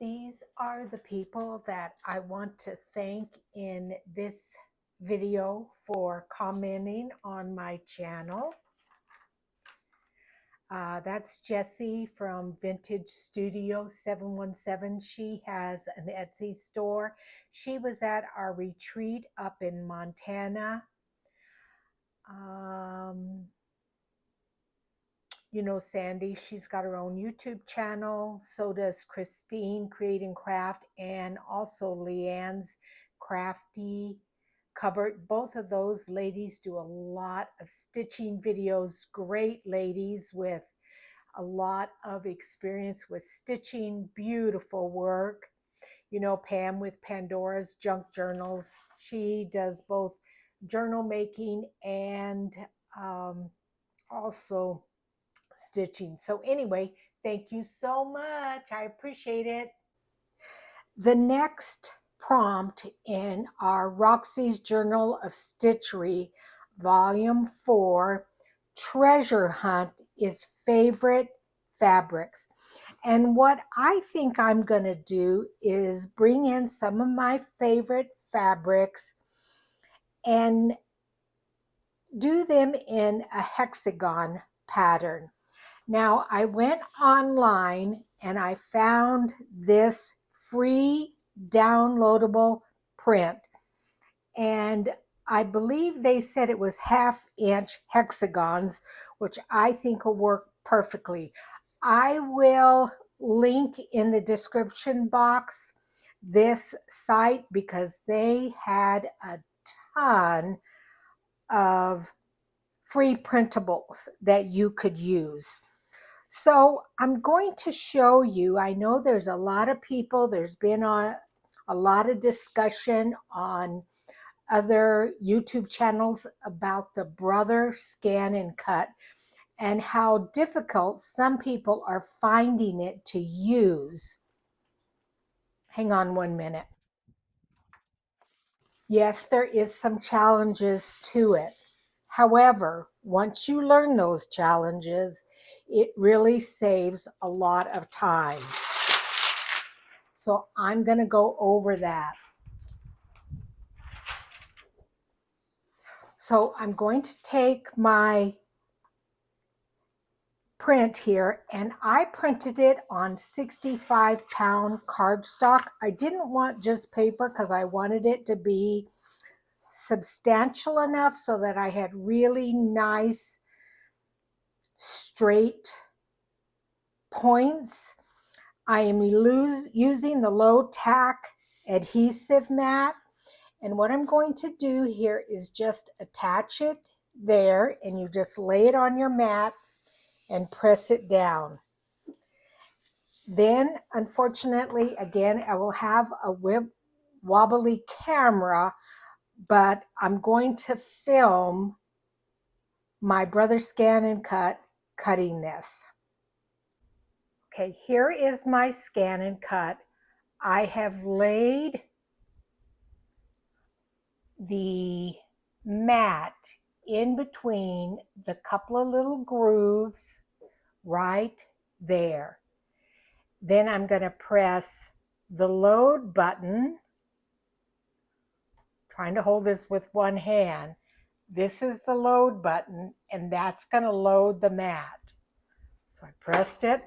These are the people that I want to thank in this video for commenting on my channel. That's Jessie from Vintage Studio 717. She has an Etsy store. She was at our retreat up in Montana. You know Sandy, she's got her own YouTube channel. So does Christine, Create and Craft, and also Leanne's Crafty Cupboard. Both of those ladies do a lot of stitching videos. Great ladies with a lot of experience with stitching, beautiful work. You know Pam with Pandora's Junk Journals. She does both journal making and also stitching. So anyway, thank you so much. I appreciate it. The next prompt in our Roxy's Journal of Stitchery, Volume 4, Treasure Hunt, is favorite fabrics. And what I think I'm going to do is bring in some of my favorite fabrics and do them in a hexagon pattern. Now, I went online and I found this free downloadable print, and I believe they said it was 1/2-inch hexagons, which I think will work perfectly. I will link in the description box this site because they had a ton of free printables that you could use. So I'm going to show you, I know there's a lot of people, there's been a lot of discussion on other YouTube channels about the Brother Scan and Cut and how difficult some people are finding it to use. Hang on 1 minute. Yes, there is some challenges to it. However, once you learn those challenges, it really saves a lot of time. So I'm going to go over that. So I'm going to take my print here, and I printed it on 65-pound cardstock. I didn't want just paper because I wanted it to be substantial enough so that I had really nice straight points. I am using the low tack adhesive mat, and what I'm going to do here is just attach it there, and you just lay it on your mat and press it down. Then, unfortunately, again, I will have a wobbly camera, but I'm going to film my Brother Scan and Cut cutting this. Okay, here is my scan and cut. I have laid the mat in between the couple of little grooves right there. Then I'm going to press the load button, trying to hold this with one hand. This is the load button, and that's going to load the mat. So I pressed it.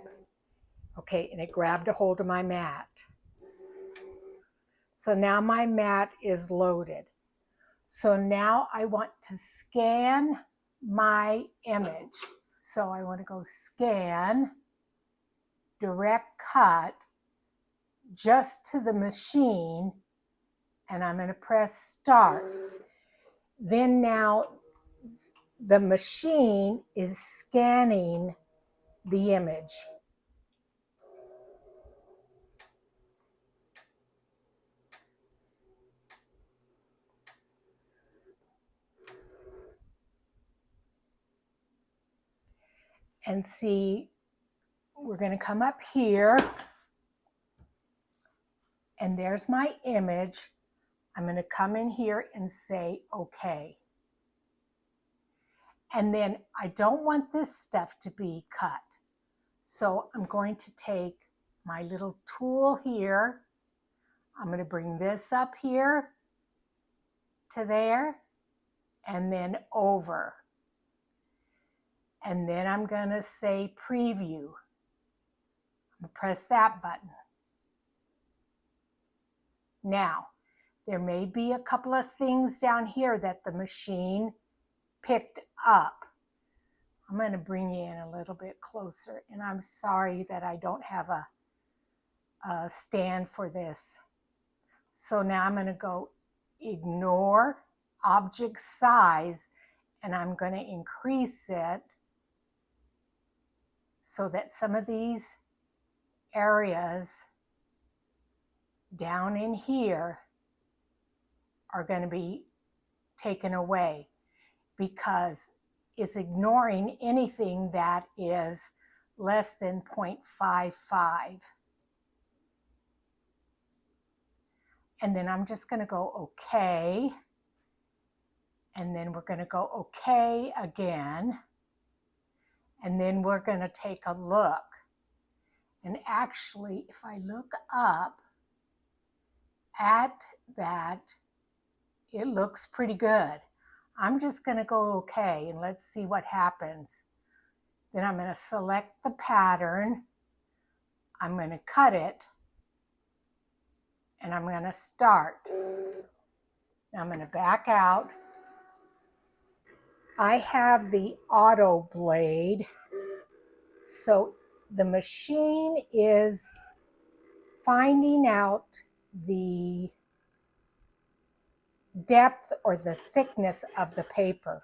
Okay, and it grabbed a hold of my mat. So now my mat is loaded. So now I want to scan my image. So I want to go scan, direct cut, just to the machine, and I'm going to press start. Then now the machine is scanning the image. And see, we're going to come up here, and there's my image. I'm going to come in here and say, okay. And then I don't want this stuff to be cut. So I'm going to take my little tool here. I'm going to bring this up here to there and then over. And then I'm going to say preview. I'm going to press that button. Now, there may be a couple of things down here that the machine picked up. I'm going to bring you in a little bit closer, and I'm sorry that I don't have a stand for this. So now I'm going to go ignore object size, and I'm going to increase it so that some of these areas down in here are going to be taken away, because it's ignoring anything that is less than 0.55. And then I'm just going to go okay. And then we're going to go okay again. And then we're going to take a look. And actually, if I look up at that, it looks pretty good. I'm just going to go okay, and let's see what happens. Then I'm going to select the pattern. I'm going to cut it, and I'm going to start. Now I'm going to back out. I have the auto blade, so the machine is finding out the depth or the thickness of the paper.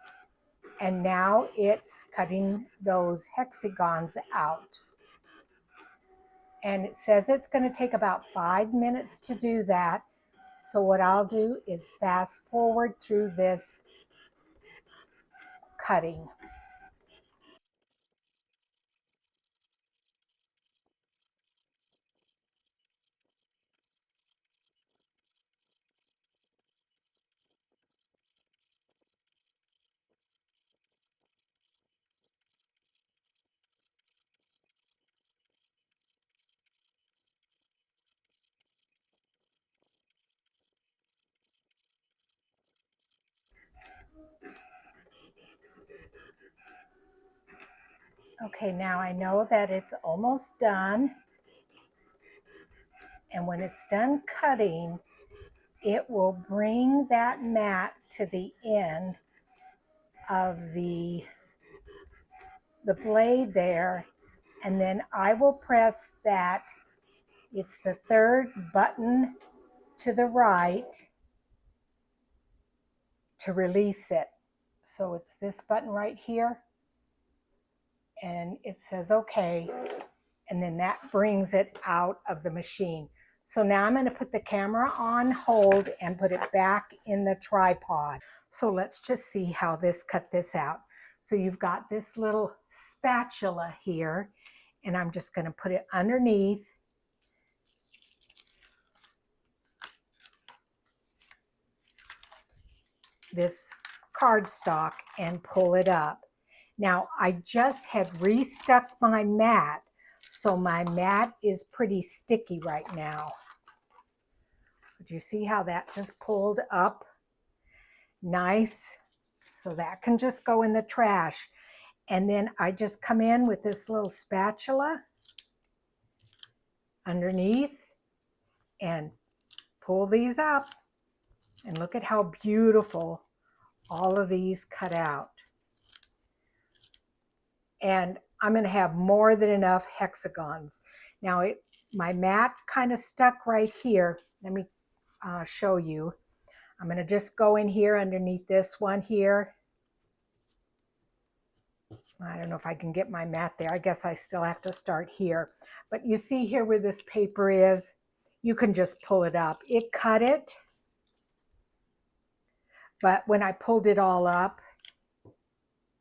And now it's cutting those hexagons out. And it says it's going to take about 5 minutes to do that. So what I'll do is fast forward through this cutting. Okay, now I know that it's almost done. And when it's done cutting, it will bring that mat to the end of the blade there. And then I will press that. It's the third button to the right to release it. So it's this button right here. And it says okay. And then that brings it out of the machine. So now I'm going to put the camera on hold and put it back in the tripod. So let's just see how cut this out. So you've got this little spatula here, and I'm just going to put it underneath. This cardstock and pull it up. Now I just had restuck my mat, so my mat is pretty sticky right now. But you see how that just pulled up nice? So that can just go in the trash. And then I just come in with this little spatula underneath and pull these up. And look at how beautiful all of these cut out. And I'm going to have more than enough hexagons. Now my mat kind of stuck right here. Let me show you. I'm going to just go in here underneath this one here. I don't know if I can get my mat there. I guess I still have to start here. But you see here where this paper is, you can just pull it up. It cut it. But when I pulled it all up,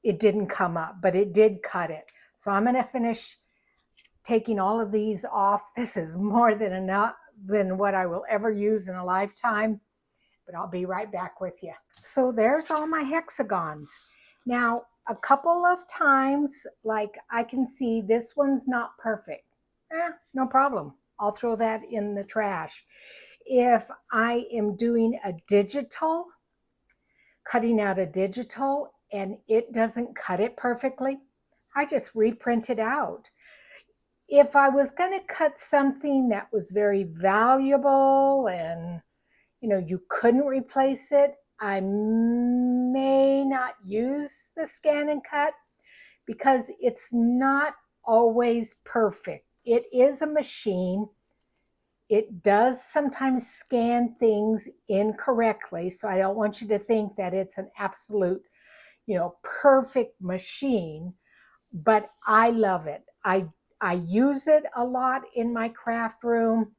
it didn't come up, but it did cut it. So I'm going to finish taking all of these off. This is more than enough than what I will ever use in a lifetime, but I'll be right back with you. So there's all my hexagons. Now, a couple of times, like I can see this one's not perfect. No problem. I'll throw that in the trash. If I am doing a digital, cutting out a digital, and it doesn't cut it perfectly, I just reprint it out. If I was going to cut something that was very valuable and you couldn't replace it, I may not use the scan and cut because it's not always perfect. It is a machine. It does sometimes scan things incorrectly. So I don't want you to think that it's an absolute, perfect machine, but I love it. I use it a lot in my craft room.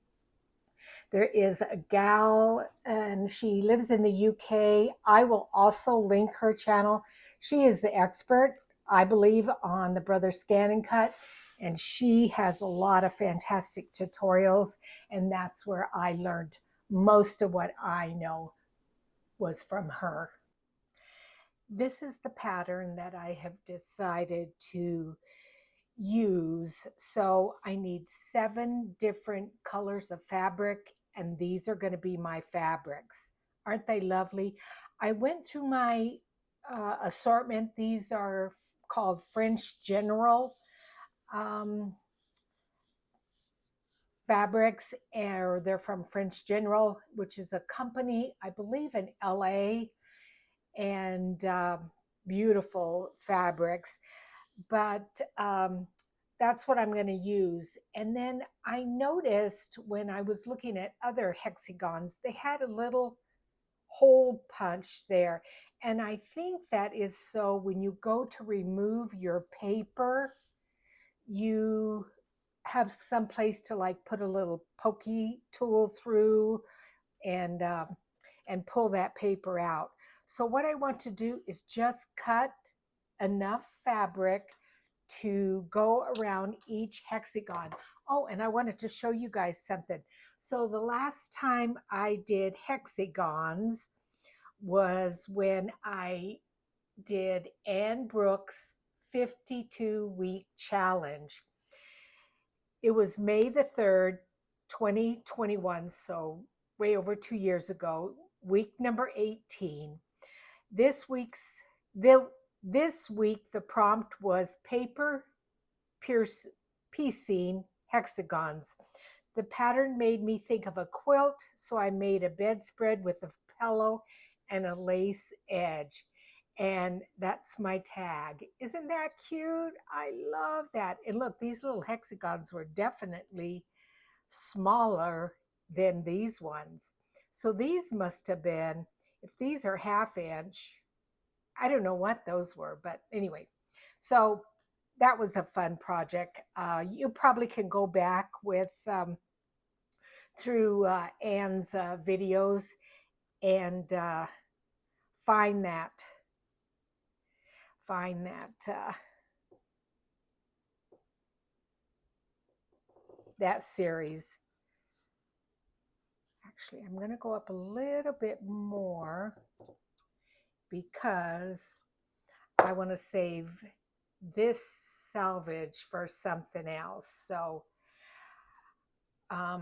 There is a gal and she lives in the UK. I will also link her channel. She is the expert, I believe, on the Brother Scan and Cut. And she has a lot of fantastic tutorials. And that's where I learned most of what I know was from her. This is the pattern that I have decided to use. So I need 7 different colors of fabric, and these are going to be my fabrics. Aren't they lovely? I went through my assortment. These are called French General fabrics, or they're from French General, which is a company, I believe, in LA, and beautiful fabrics. But that's what I'm going to use. And then I noticed when I was looking at other hexagons, they had a little hole punch there. And I think that is so when you go to remove your paper, you have some place to like put a little pokey tool through and pull that paper out. So what I want to do is just cut enough fabric to go around each hexagon. Oh, and I wanted to show you guys something. So the last time I did hexagons was when I did Ann Brooks' 52-week challenge. It was May the 3rd, 2021, so way over 2 years ago, week number 18. This week the prompt was paper piecing hexagons. The pattern made me think of a quilt, so I made a bedspread with a pillow and a lace edge. And that's my tag. Isn't that cute? I love that. And look, these little hexagons were definitely smaller than these ones. So these must have been, if these are 1/2 inch, I don't know what those were, but anyway. So that was a fun project. You probably can go back with through Ann's videos and find that that series. Actually, I'm going to go up a little bit more because I want to save this salvage for something else. So I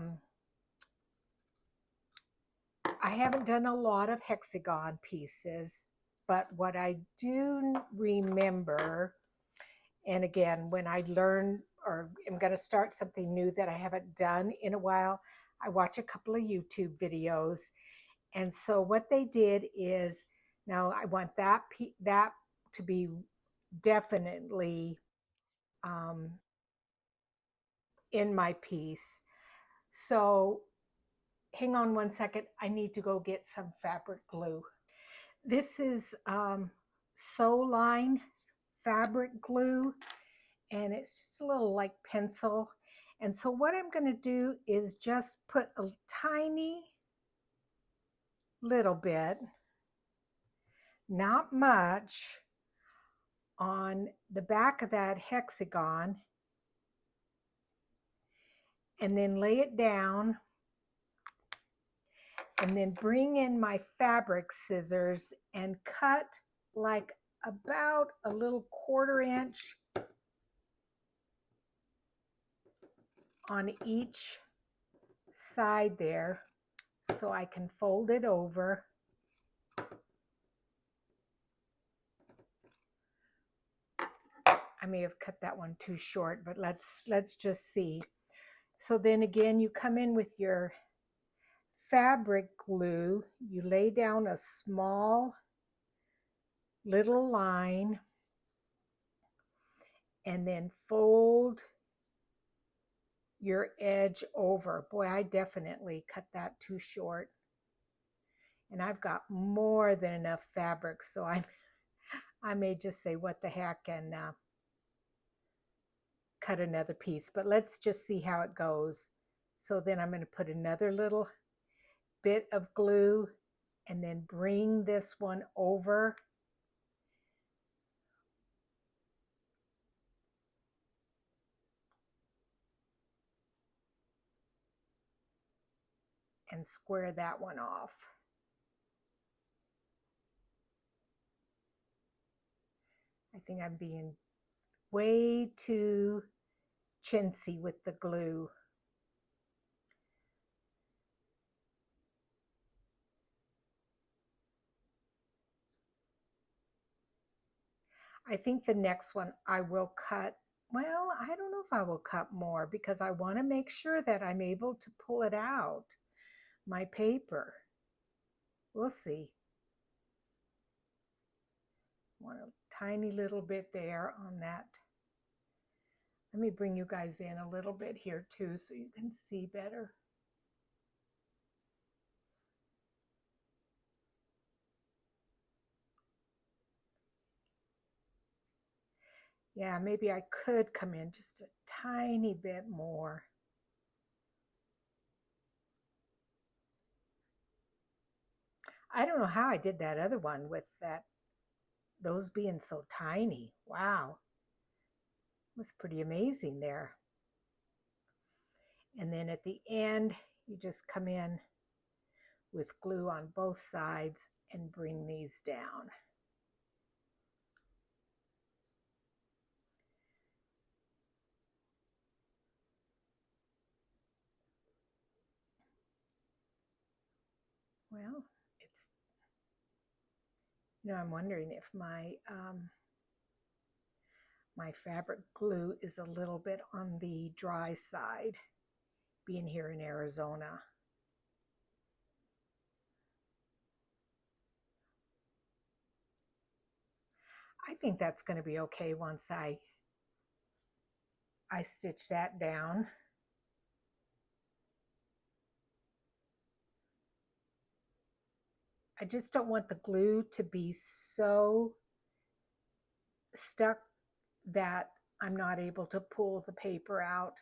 haven't done a lot of hexagon pieces, but what I do remember, and again, when I learn or am going to start something new that I haven't done in a while, I watch a couple of YouTube videos. And so what they did is, now I want that to be definitely in my piece. So hang on one second. I need to go get some fabric glue. This is Soline fabric glue, and it's just a little like pencil. And so what I'm going to do is just put a tiny little bit, not much, on the back of that hexagon, and then lay it down, and then bring in my fabric scissors and cut like about a little 1/4 inch on each side there so I can fold it over. I may have cut that one too short, but let's just see. So then again, you come in with your fabric glue, you lay down a small little line and then fold your edge over. Boy, I definitely cut that too short. And I've got more than enough fabric, so I may just say what the heck and cut another piece. But let's just see how it goes. So then I'm going to put another little bit of glue and then bring this one over. And square that one off. I think I'm being way too chintzy with the glue. I think the next one I will cut, well, I don't know if I will cut more because I want to make sure that I'm able to pull it out, my paper. We'll see. Want a tiny little bit there on that. Let me bring you guys in a little bit here too so you can see better. Yeah, maybe I could come in just a tiny bit more. I don't know how I did that other one with those being so tiny. Wow. It was pretty amazing there. And then at the end, you just come in with glue on both sides and bring these down. Well, it's, I'm wondering if my my fabric glue is a little bit on the dry side, being here in Arizona. I think that's going to be okay once I stitch that down. I just don't want the glue to be so stuck that I'm not able to pull the paper out.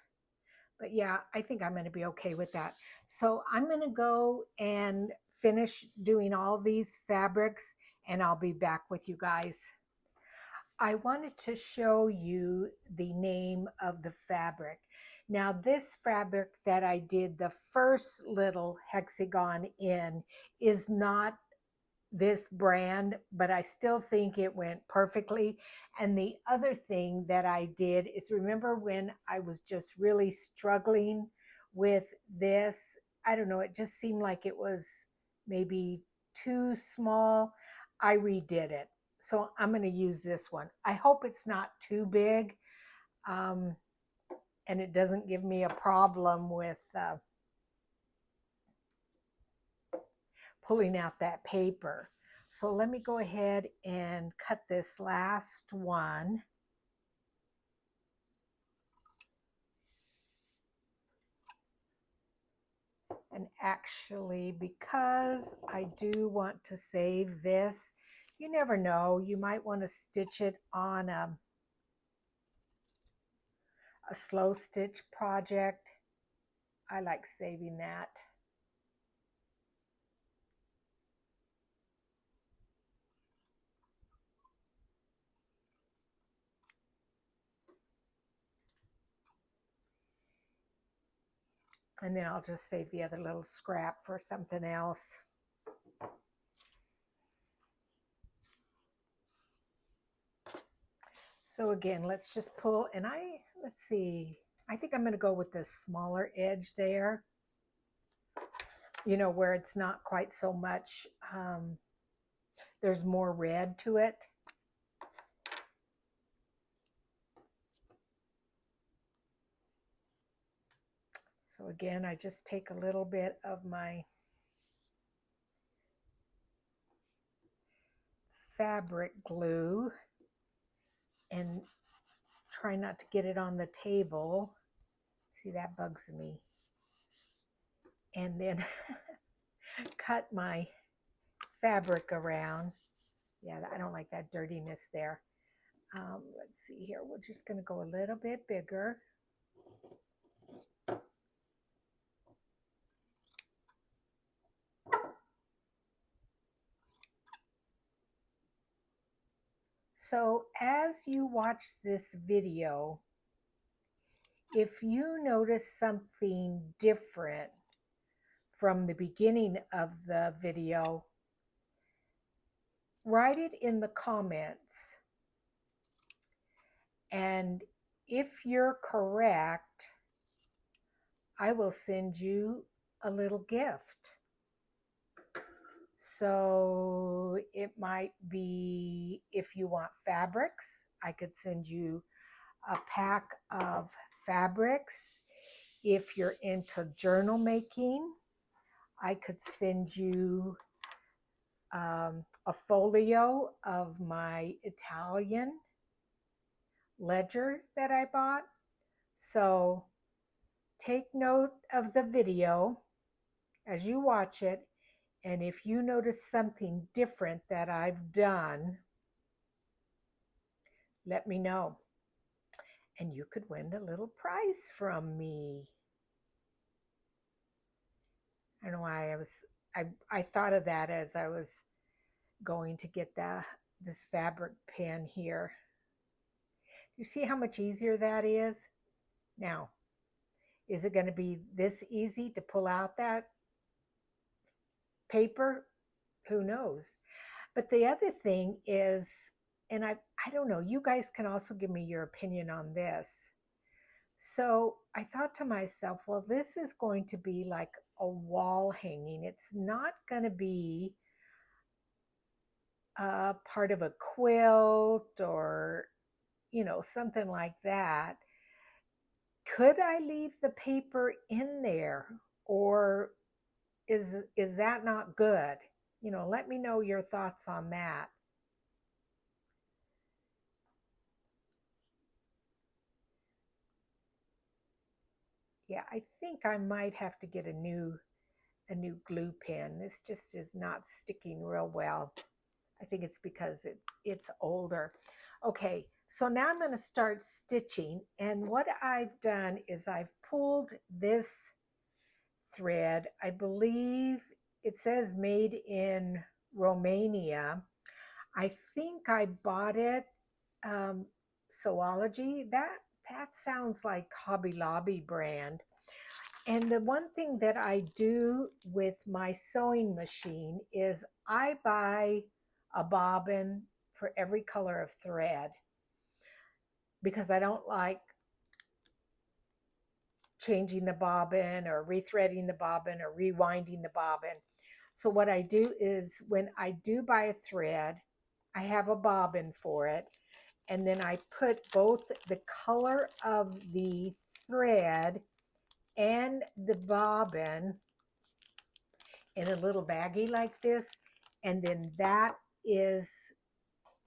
But yeah, I think I'm going to be okay with that. So I'm going to go and finish doing all these fabrics and I'll be back with you guys. I wanted to show you the name of the fabric. Now this fabric that I did the first little hexagon in is not this brand, but I still think it went perfectly. And the other thing that I did is, remember when I was just really struggling with this? I don't know, it just seemed like it was maybe too small. I redid it. So I'm going to use this one. I hope it's not too big and it doesn't give me a problem with pulling out that paper. So let me go ahead and cut this last one. And actually, because I do want to save this, you never know, you might want to stitch it on a slow stitch project. I like saving that. And then I'll just save the other little scrap for something else. So again, let's just pull, and let's see, I think I'm going to go with this smaller edge there. you know, where it's not quite so much, there's more red to it. So again, I just take a little bit of my fabric glue and try not to get it on the table. See, that bugs me. And then cut my fabric around. Yeah, I don't like that dirtiness there. Let's see here. We're just going to go a little bit bigger. So as you watch this video, if you notice something different from the beginning of the video, write it in the comments. And if you're correct, I will send you a little gift. So it might be, if you want fabrics, I could send you a pack of fabrics. If you're into journal making, I could send you a folio of my Italian ledger that I bought. So take note of the video as you watch it, and if you notice something different that I've done, let me know. And you could win a little prize from me. I don't know why I thought of that as I was going to get this fabric pen here. You see how much easier that is? Now, is it going to be this easy to pull out that paper? Who knows? But the other thing is, and I don't know, you guys can also give me your opinion on this. So I thought to myself, well, this is going to be like a wall hanging. It's not going to be part of a quilt or, you know, something like that. Could I leave the paper in there, or is that not good? You know, let me know your thoughts on that. Yeah, I think I might have to get a new glue pen. This just is not sticking real well. I think it's because it's older. Okay, so now I'm going to start stitching, and what I've done is I've pulled this thread. I believe it says made in Romania. I think I bought it Sewology. That sounds like Hobby Lobby brand. And the one thing that I do with my sewing machine is I buy a bobbin for every color of thread, because I don't like changing the bobbin or rethreading the bobbin or rewinding the bobbin. So what I do is, when I do buy a thread, I have a bobbin for it, and then I put both the color of the thread and the bobbin in a little baggie like this, and then that is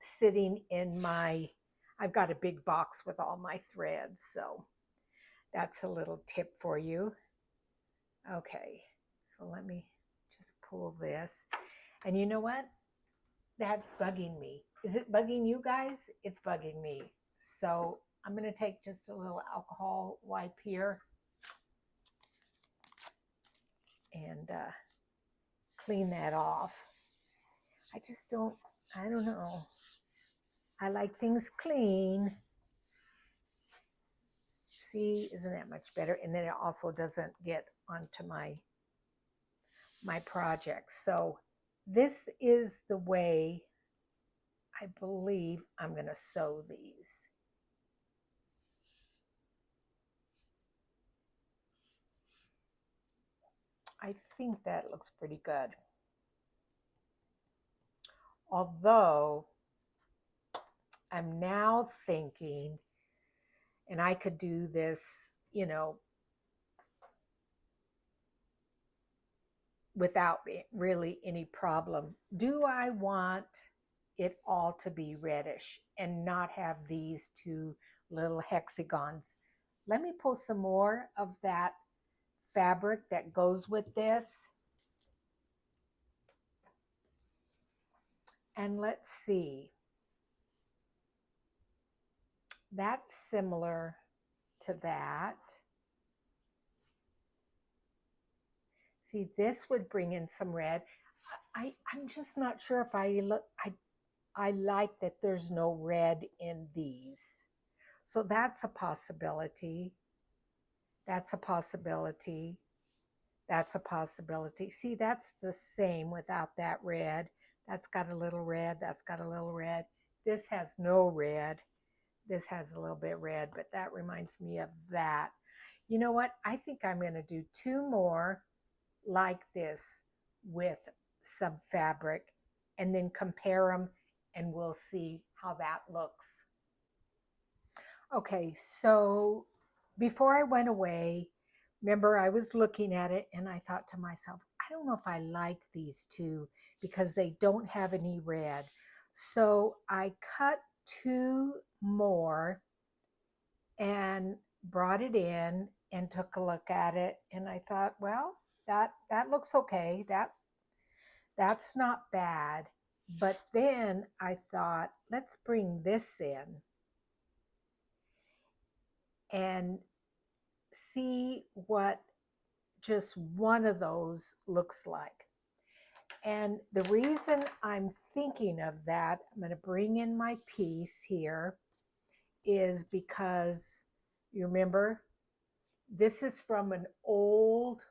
sitting in my, I've got a big box with all my threads, so that's a little tip for you. Okay, so let me just pull this, and you know what? That's bugging me. Is it bugging you guys? It's bugging me. So I'm going to take just a little alcohol wipe here and clean that off. I don't know. I like things clean. See, isn't that much better? And then it also doesn't get onto my projects. So this is the way I believe I'm going to sew these. I think that looks pretty good. Although I'm now thinking, and I could do this, you know, without really any problem. Do I want it all to be reddish and not have these two little hexagons? Let me pull some more of that fabric that goes with this. And let's see. That's similar to that. See, this would bring in some red. I'm just not sure if I like that there's no red in these. So that's a possibility. That's a possibility. That's a possibility. See, that's the same without that red. That's got a little red. That's got a little red. This has no red. This has a little bit red, but that reminds me of that. You know what? I think I'm going to do two more like this with some fabric and then compare them, and we'll see how that looks. Okay, so before I went away, remember I was looking at it and I thought to myself, I don't know if I like these two because they don't have any red. So I cut two more and brought it in and took a look at it, and I thought, well, that looks okay. That's not bad. But then I thought, let's bring this in and see what just one of those looks like. And the reason I'm thinking of that, I'm going to bring in my piece here, is because you remember this is from an old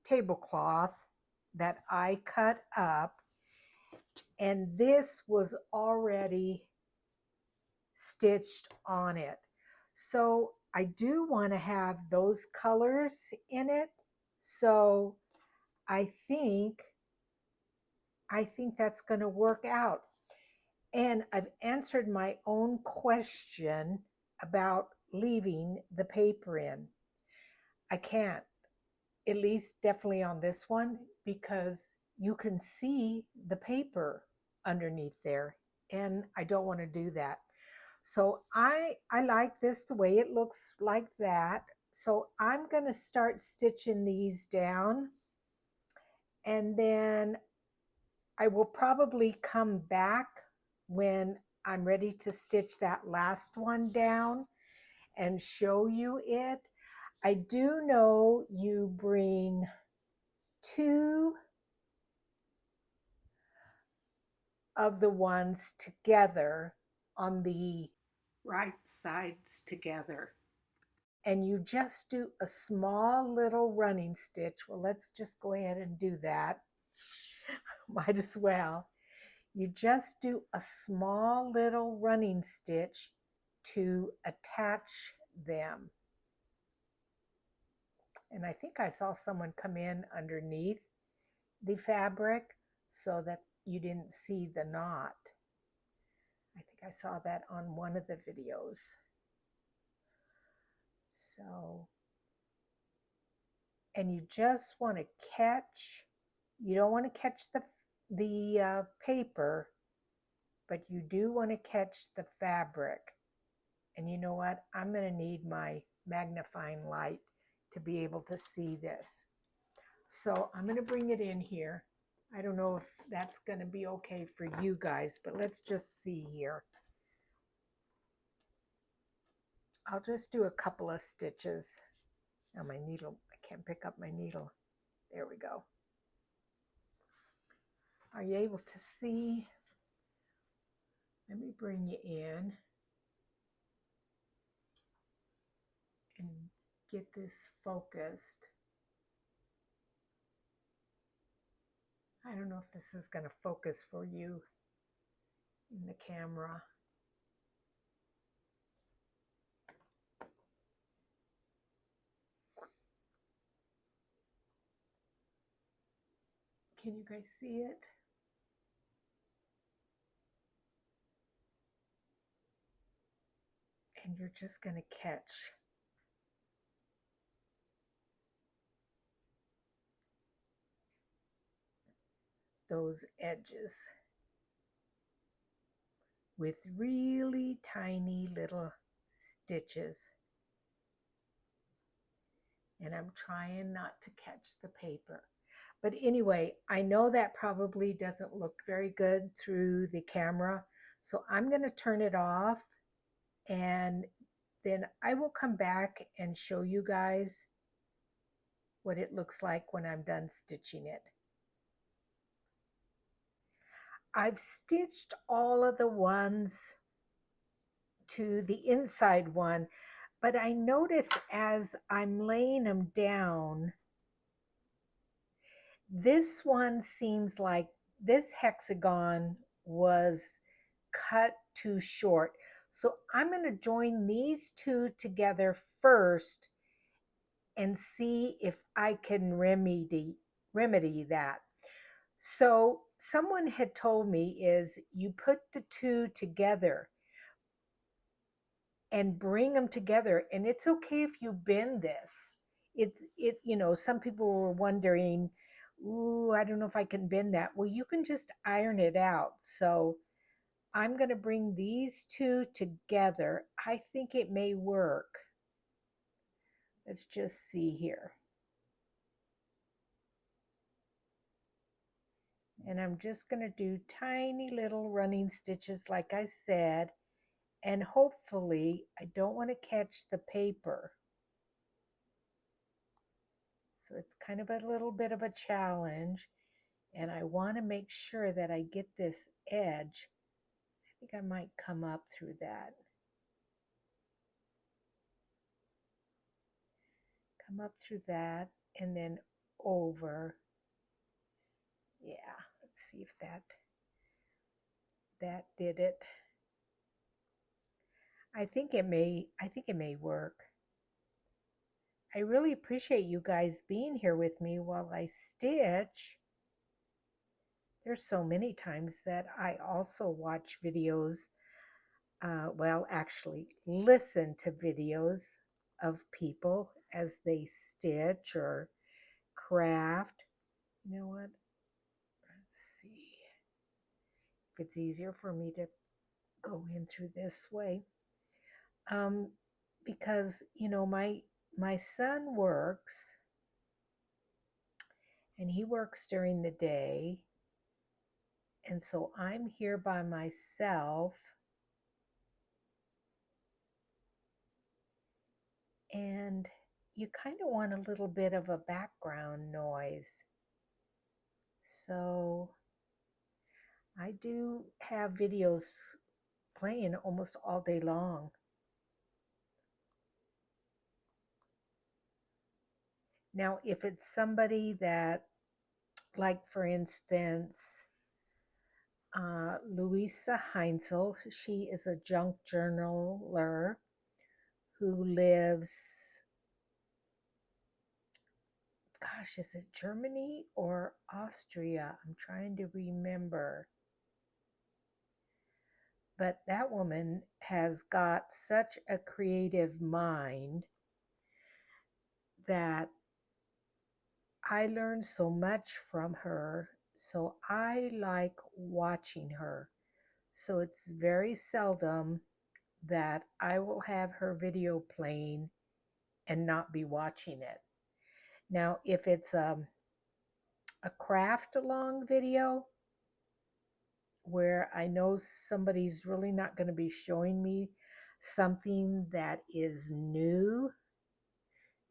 tablecloth that I cut up, and this was already stitched on it. So I do want to have those colors in it. So I think that's going to work out. And I've answered my own question about leaving the paper in. I can't, at least definitely on this one, because you can see the paper underneath there, and I don't want to do that. So I like this the way it looks like that. So I'm going to start stitching these down, and then I will probably come back when I'm ready to stitch that last one down and show you it. I do know you bring two of the ones together on the right sides together, and you just do a small little running stitch. Well, let's just go ahead and do that. Might as well. You just do a small little running stitch to attach them. And I think I saw someone come in underneath the fabric so that you didn't see the knot. I think I saw that on one of the videos. So, and you just want to catch, you don't want to catch the paper, but you do want to catch the fabric. And you know what? I'm going to need my magnifying light to be able to see this. So I'm going to bring it in here. I don't know if that's going to be okay for you guys, but let's just see here. I'll just do a couple of stitches. Now my needle, I can't pick up my needle. There we go. Are you able to see? Let me bring you in and get this focused. I don't know if this is going to focus for you in the camera. Can you guys see it? And you're just going to catch those edges with really tiny little stitches. And I'm trying not to catch the paper. But anyway, I know that probably doesn't look very good through the camera. So I'm going to turn it off, and then I will come back and show you guys what it looks like when I'm done stitching it. I've stitched all of the ones to the inside one, but I notice as I'm laying them down, this one seems like this hexagon was cut too short. So I'm going to join these two together first and see if I can remedy that. So someone had told me is you put the two together and bring them together, and it's okay if you bend this. Some people were wondering, ooh, I don't know if I can bend that. Well, you can just iron it out. So I'm going to bring these two together. I think it may work. Let's just see here. And I'm just going to do tiny little running stitches like I said, and hopefully I don't want to catch the paper. So it's kind of a little bit of a challenge, and I want to make sure that I get this edge. I think I might come up through that. Come up through that and then over. Yeah, let's see if that did it. I think it may work. I really appreciate you guys being here with me while I stitch. There's so many times that I also watch videos, actually listen to videos of people as they stitch or craft. You know what? Let's see if it's easier for me to go in through this way. Because, my son works, and he works during the day. And so I'm here by myself, and you kind of want a little bit of a background noise. So I do have videos playing almost all day long. Now, if it's somebody that, like for instance, Louisa Heinzel, she is a junk journaler who lives, gosh, is it Germany or Austria? I'm trying to remember. But that woman has got such a creative mind that I learned so much from her. So I like watching her. So it's very seldom that I will have her video playing and not be watching it. Now, if it's a craft along video where I know somebody's really not going to be showing me something that is new,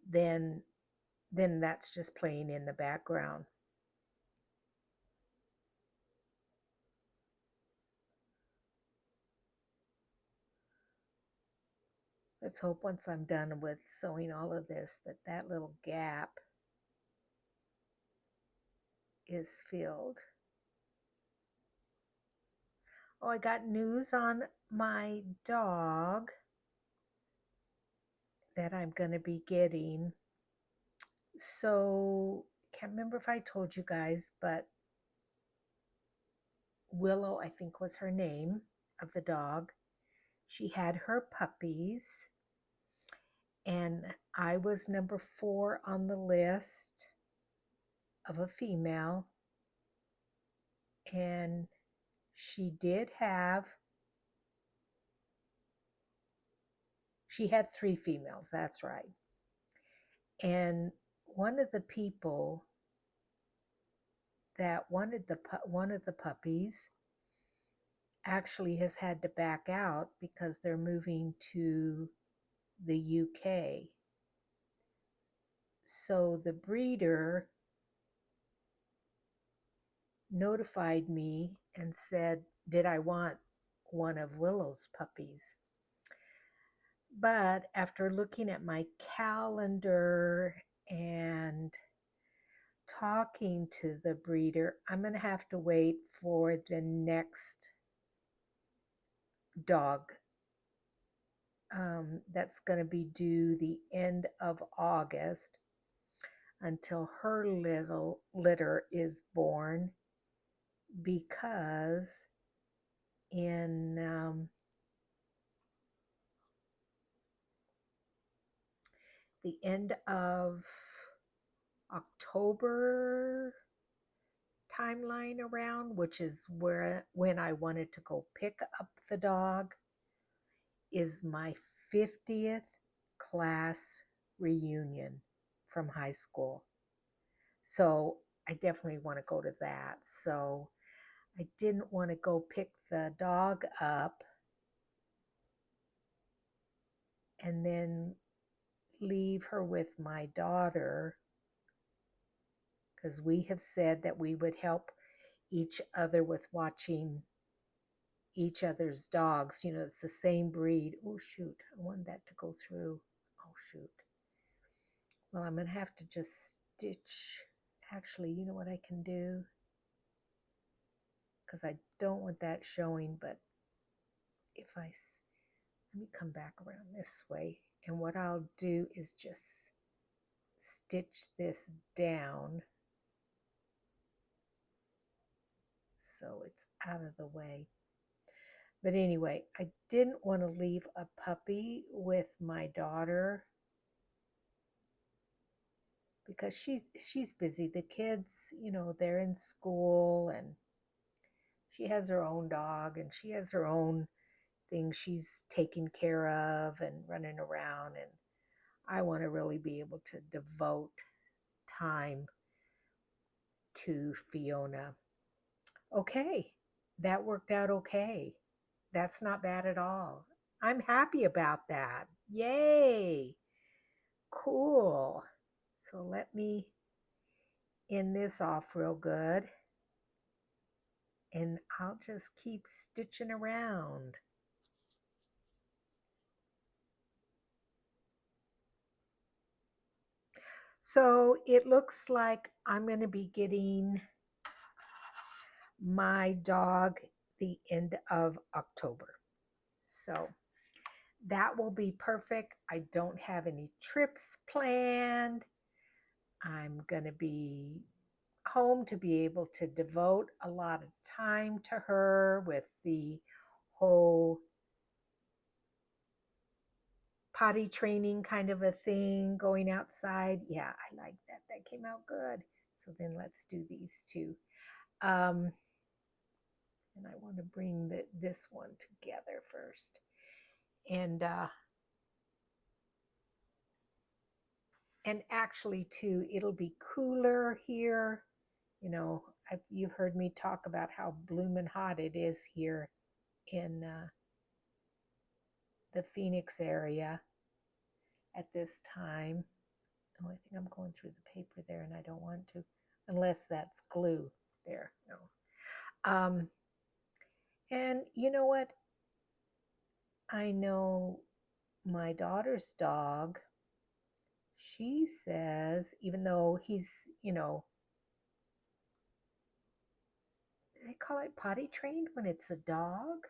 then that's just playing in the background. Let's hope once I'm done with sewing all of this that little gap is filled. Oh, I got news on my dog that I'm going to be getting. So, can't remember if I told you guys, but Willow, I think was her name of the dog. She had her puppies, and I was number 4 on the list of a female. And she had 3 females, that's right. And one of the people that wanted one of the puppies actually has had to back out because they're moving to the UK. So the breeder notified me and said, did I want one of Willow's puppies? But after looking at my calendar and talking to the breeder, I'm going to have to wait for the next dog that's going to be due the end of August until her little litter is born, because in the end of October timeline around, which is when I wanted to go pick up the dog, is my 50th class reunion from high school. So I definitely want to go to that. So I didn't want to go pick the dog up and then leave her with my daughter, because we have said that we would help each other with watching each other's dogs. You know, it's the same breed. Oh, shoot. I wanted that to go through. Oh, shoot. Well, I'm going to have to just stitch. Actually, you know what I can do? Because I don't want that showing, but if let me come back around this way. And what I'll do is just stitch this down so it's out of the way. But anyway, I didn't want to leave a puppy with my daughter because she's busy. The kids, you know, they're in school, and she has her own dog, and she has her own things she's taking care of and running around, and I want to really be able to devote time to Fiona. Okay, that worked out okay. That's not bad at all. I'm happy about that. Yay! Cool. So let me end this off real good, and I'll just keep stitching around. So it looks like I'm going to be getting my dog the end of October. So that will be perfect. I don't have any trips planned. I'm going to be home to be able to devote a lot of time to her with the whole potty training kind of a thing, going outside. Yeah, I like that. That came out good. So then let's do these two. And I want to bring this one together first. And actually too, it'll be cooler here. You know, you've heard me talk about how bloomin' hot it is here in the Phoenix area at this time. Oh, I think I'm going through the paper there, and I don't want to, unless that's glue there. No. And you know what? I know my daughter's dog, she says, even though he's, you know, they call it potty trained when it's a dog.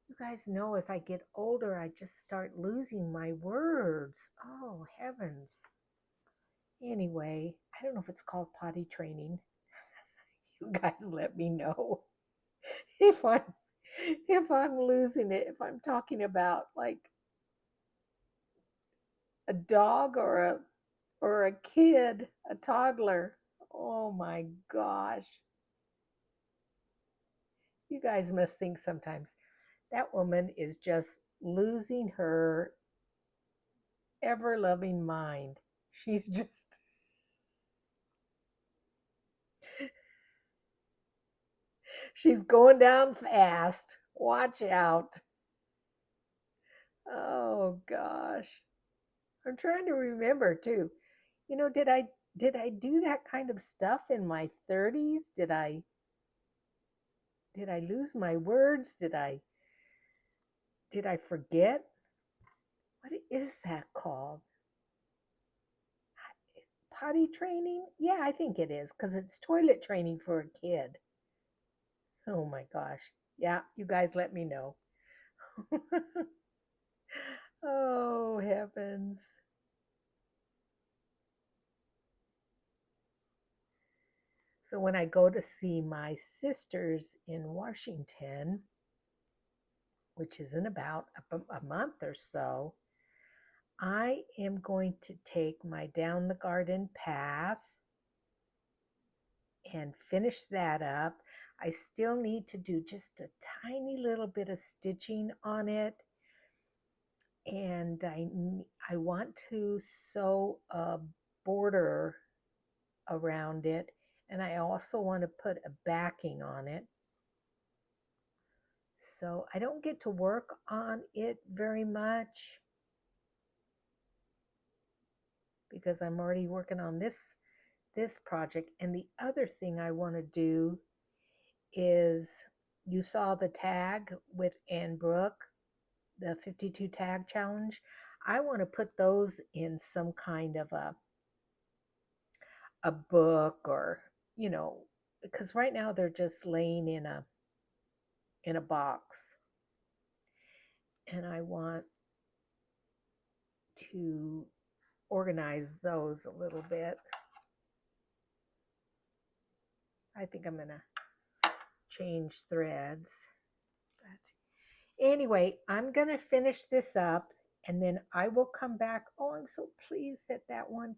You guys know as I get older, I just start losing my words. Oh, heavens. Anyway, I don't know if it's called potty training. You guys let me know if I'm losing it, if I'm talking about like a dog or a kid, a toddler. Oh my gosh. You guys must think sometimes that woman is just losing her ever loving mind. She's just, she's going down fast. Watch out. Oh gosh. I'm trying to remember too. Did I do that kind of stuff in my 30s? Did I lose my words? Did I forget? What is that called? Potty training? Yeah, I think it is because it's toilet training for a kid. Oh my gosh. Yeah, you guys let me know. Oh, heavens. So when I go to see my sisters in Washington, which is in about a month or so, I am going to take my down the garden path and finish that up. I still need to do just a tiny little bit of stitching on it. And I want to sew a border around it. And I also want to put a backing on it. So I don't get to work on it very much because I'm already working on this project. And the other thing I want to do is, you saw the tag with Ann Brooke, the 52 tag challenge. I want to put those in some kind of a book, or because right now they're just laying in a box, and I want to organize those a little bit. I think I'm gonna change threads, but anyway, I'm gonna finish this up and then I will come back. Oh, I'm so pleased that that one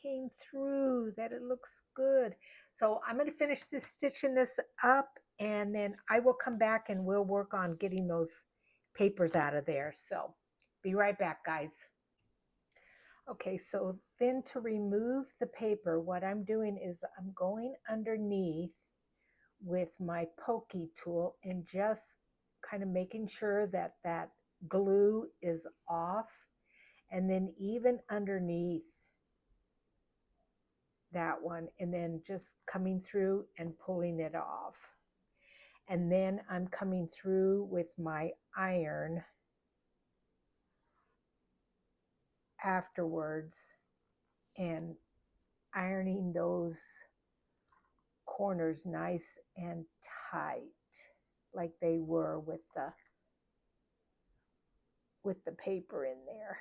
came through, that it looks good. So I'm going to finish stitching this up, and then I will come back and we'll work on getting those papers out of there. So be right back, guys. Okay, so then to remove the paper, what I'm doing is I'm going underneath with my pokey tool and just kind of making sure that that glue is off, and then even underneath that one, and then just coming through and pulling it off. And then I'm coming through with my iron afterwards and ironing those corners nice and tight like they were with the paper in there.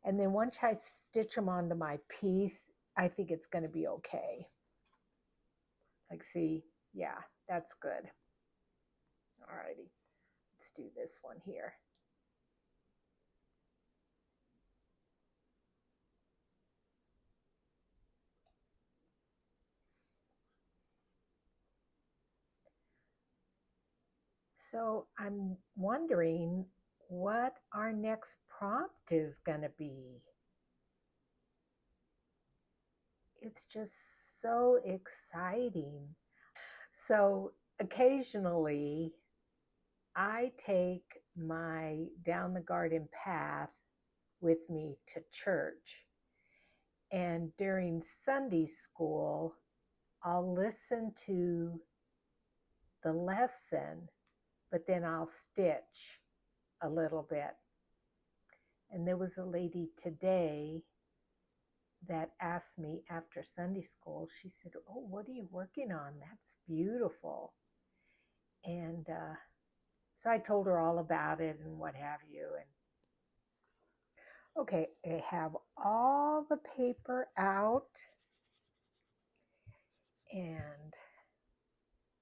And then once I stitch them onto my piece, I think it's going to be okay. Like, see, yeah, that's good. Alrighty, let's do this one here. So I'm wondering what our next prompt is going to be. It's just so exciting. So occasionally I take my down the garden path with me to church. And during Sunday school, I'll listen to the lesson, but then I'll stitch a little bit. And there was a lady today that asked me after Sunday school, she said, "Oh, what are you working on? That's beautiful." And so I told her all about it and what have you. And okay, I have all the paper out, and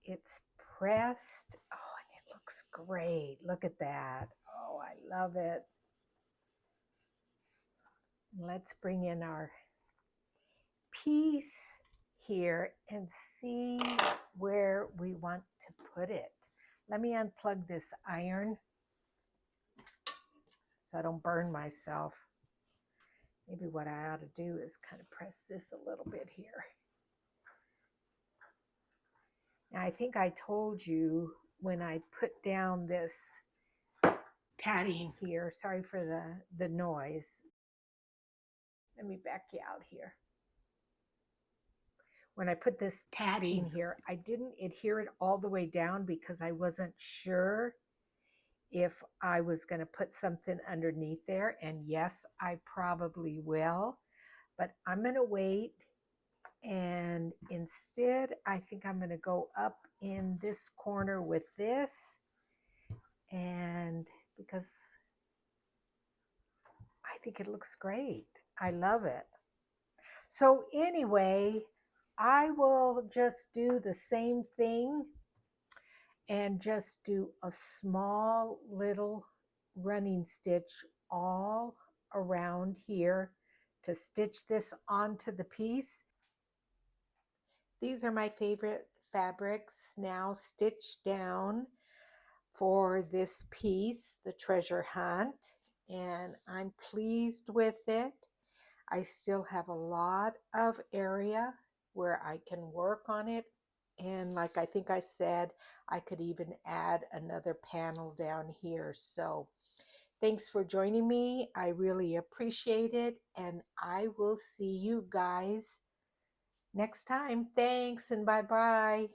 it's pressed. Oh, and it looks great. Look at that. Oh, I love it. Let's bring in our piece here and see where we want to put it. Let me unplug this iron so I don't burn myself. Maybe what I ought to do is kind of press this a little bit here. Now, I think I told you when I put down this tatting here, sorry for the noise. Let me back you out here. When I put this tatting here, I didn't adhere it all the way down because I wasn't sure if I was going to put something underneath there. And yes, I probably will, but I'm going to wait. And instead, I think I'm going to go up in this corner with this. And because I think it looks great. I love it. So anyway, I will just do the same thing and just do a small little running stitch all around here to stitch this onto the piece. These are my favorite fabrics now stitched down for this piece, the treasure hunt, and I'm pleased with it. I still have a lot of area where I can work on it. And like I think I said, I could even add another panel down here. So thanks for joining me. I really appreciate it. And I will see you guys next time. Thanks and bye-bye.